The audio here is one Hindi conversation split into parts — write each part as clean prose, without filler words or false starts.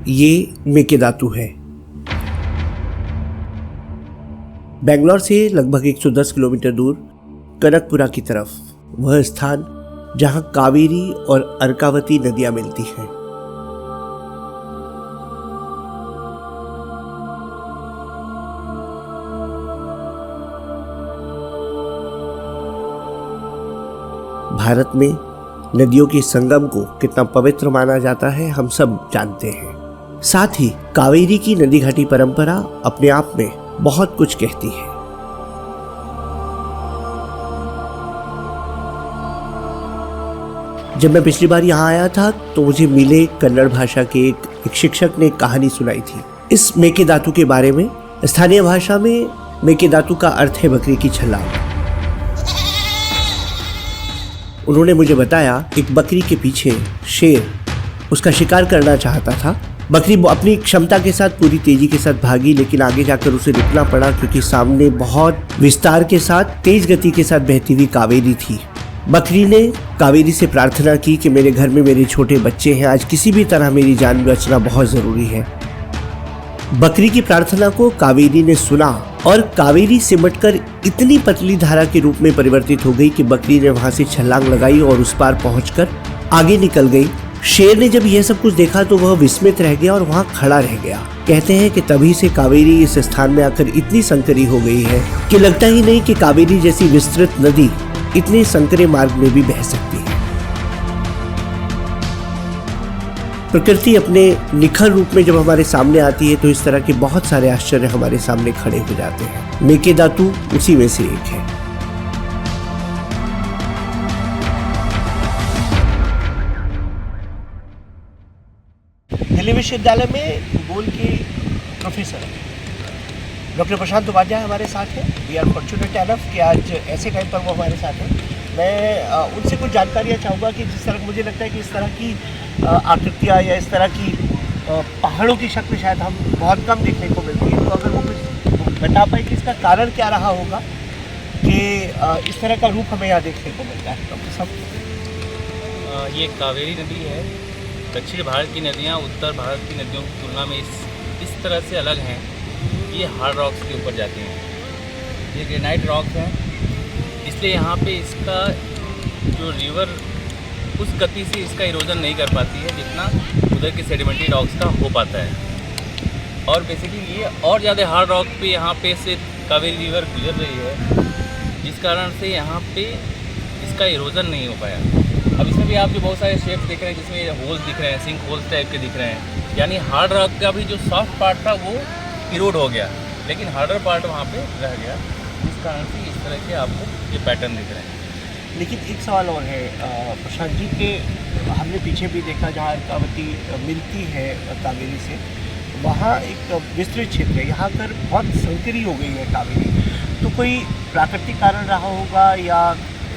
ये मेकेदातु है। बेंगलोर से लगभग 110 किलोमीटर दूर कनकपुरा की तरफ, वह स्थान जहां कावेरी और अर्कावती नदियां मिलती हैं। भारत में नदियों के संगम को कितना पवित्र माना जाता है हम सब जानते हैं। साथ ही कावेरी की नदी घाटी परंपरा अपने आप में बहुत कुछ कहती है। जब मैं पिछली बार यहाँ आया था तो मुझे मिले कन्नड़ भाषा के एक शिक्षक ने एक कहानी सुनाई थी इस मेकेदातु के बारे में। स्थानीय भाषा में मेकेदातु का अर्थ है बकरी की छलांग। उन्होंने मुझे बताया एक बकरी के पीछे शेर उसका शिकार करना चाहता था। बकरी अपनी क्षमता के साथ पूरी तेजी के साथ भागी, लेकिन आगे जाकर उसे रुकना पड़ा क्योंकि सामने बहुत विस्तार के साथ तेज गति के साथ बहती हुई कावेरी थी। बकरी ने कावेरी से प्रार्थना की कि मेरे घर में मेरे छोटे बच्चे हैं, आज किसी भी तरह मेरी जान बचना बहुत जरूरी है। बकरी की प्रार्थना को कावेरी ने सुना और कावेरी सिमटकर इतनी पतली धारा के रूप में परिवर्तित हो गई कि बकरी ने वहां से छलांग लगाई और उस पार पहुंचकर आगे निकल गई। शेर ने जब यह सब कुछ देखा तो वह विस्मित रह गया और वहां खड़ा रह गया। कहते हैं कि तभी से कावेरी इस स्थान में आकर इतनी संकरी हो गई है कि लगता ही नहीं कि कावेरी जैसी विस्तृत नदी इतने संकरे मार्ग में भी बह सकती है। प्रकृति अपने निखर रूप में जब हमारे सामने आती है तो इस तरह के बहुत सारे आश्चर्य हमारे सामने खड़े हो जाते हैं। मेकेदातु उसी में से एक है। दिल्ली विश्वविद्यालय में भूगोल के प्रोफेसर डॉक्टर प्रशांत उपाध्याय हमारे साथ हैं। वी आर फॉर्चुनेट एनफ कि आज ऐसे टाइम पर वो हमारे साथ हैं। मैं उनसे कुछ जानकारियाँ चाहूँगा कि जिस तरह मुझे लगता है कि इस तरह की आकृतियाँ या इस तरह की पहाड़ों की शक्ल शायद हम बहुत कम देखने को मिलती है। तो अगर वो कुछ बता पाए कि इसका कारण क्या रहा होगा कि इस तरह का रूप हमें यहाँ देखने को मिलता है। डॉक्टर साहब, ये कावेरी नदी है। दक्षिण भारत की नदियाँ उत्तर भारत की नदियों की तुलना में इस तरह से अलग हैं। ये हार्ड रॉक्स के ऊपर जाती हैं, ये ग्रेनाइट रॉक्स हैं, इसलिए यहाँ पे इसका जो रिवर उस गति से इसका इरोजन नहीं कर पाती है जितना उधर के सेडिमेंट्री रॉक्स का हो पाता है। और बेसिकली ये और ज़्यादा हार्ड रॉक पे यहाँ पे से कावेरी रिवर गुजर रही है, जिस कारण से यहाँ पे इसका इरोजन नहीं हो पाया। अब इसमें भी आप जो बहुत सारे शेप्स देख रहे हैं जिसमें होल्स दिख रहे हैं, सिंक होल्स टाइप के दिख रहे हैं, यानी हार्ड रॉक का भी जो सॉफ्ट पार्ट था वो इरोड हो गया, लेकिन हार्डर पार्ट वहाँ पे रह गया, जिस कारण से इस तरह के आपको ये पैटर्न दिख रहे हैं। लेकिन एक सवाल और है प्रशांत जी के, हमने पीछे भी देखा जहाँ अर्कावती मिलती है कावेरी से, वहाँ एक विस्तृत क्षेत्र है, यहाँ पर बहुत संकरी हो गई है कावेरी। तो कोई प्राकृतिक कारण रहा होगा या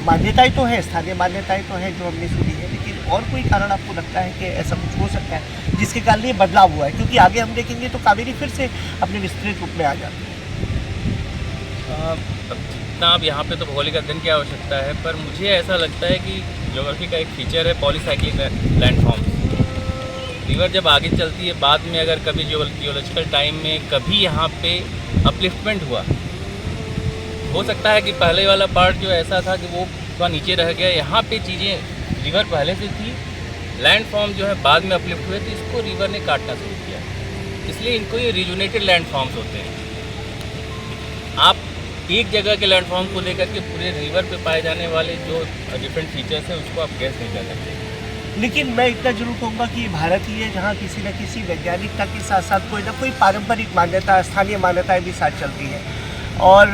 मान्यताएं तो है, स्थानीय मान्यताएं तो है जो हमने सुनी है, लेकिन और कोई कारण आपको लगता है कि ऐसा कुछ हो सकता है जिसके कारण ये बदलाव हुआ है? क्योंकि आगे हम देखेंगे तो कावेरी फिर से अपने विस्तृत रूप में आ जाती है। जितना अब यहाँ पे तो भौगोलिक अध्ययन की आवश्यकता है, पर मुझे ऐसा लगता है कि ज्योग्राफी का एक फीचर है पॉलीसाइक्लिक लैंडफॉर्म। रिवर जब आगे चलती है, बाद में अगर कभी जियोलॉजिकल टाइम में कभी यहाँ पे अपलिफ्टमेंट हुआ, हो सकता है कि पहले वाला पार्ट जो ऐसा था कि वो थोड़ा नीचे रह गया, यहाँ पे चीज़ें रिवर पहले से थी, लैंडफॉर्म जो है बाद में अपलिफ्ट हुए तो इसको रिवर ने काटना शुरू किया, इसलिए इनको ये रिजुनेटेड लैंडफॉर्म्स होते हैं। आप एक जगह के लैंडफॉर्म को लेकर के पूरे रिवर पे पाए जाने वाले जो डिफरेंट फीचर्स हैं उसको आप गैस नहीं कर सकते। लेकिन मैं इतना जरूर कहूँगा कि भारत ही है जहाँ किसी न किसी वैज्ञानिकता के साथ साथ कोई ना कोई पारंपरिक मान्यता, स्थानीय मान्यताएं भी साथ चलती हैं। और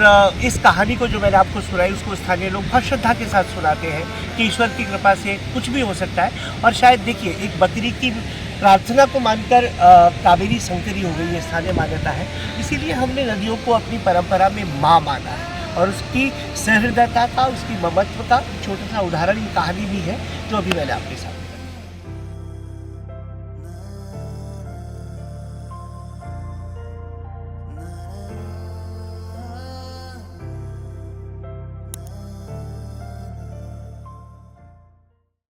इस कहानी को जो मैंने आपको सुनाई उसको स्थानीय लोग बहुत श्रद्धा के साथ सुनाते हैं कि ईश्वर की कृपा से कुछ भी हो सकता है। और शायद देखिए, एक बकरी की प्रार्थना को मानकर कावेरी संकरी हो गई है, स्थानीय मान्यता है। इसीलिए हमने नदियों को अपनी परंपरा में माँ माना है और उसकी सहृदयता का, उसकी ममत्व का छोटा सा उदाहरण, ये कहानी भी है जो अभी मैंने आपके साथ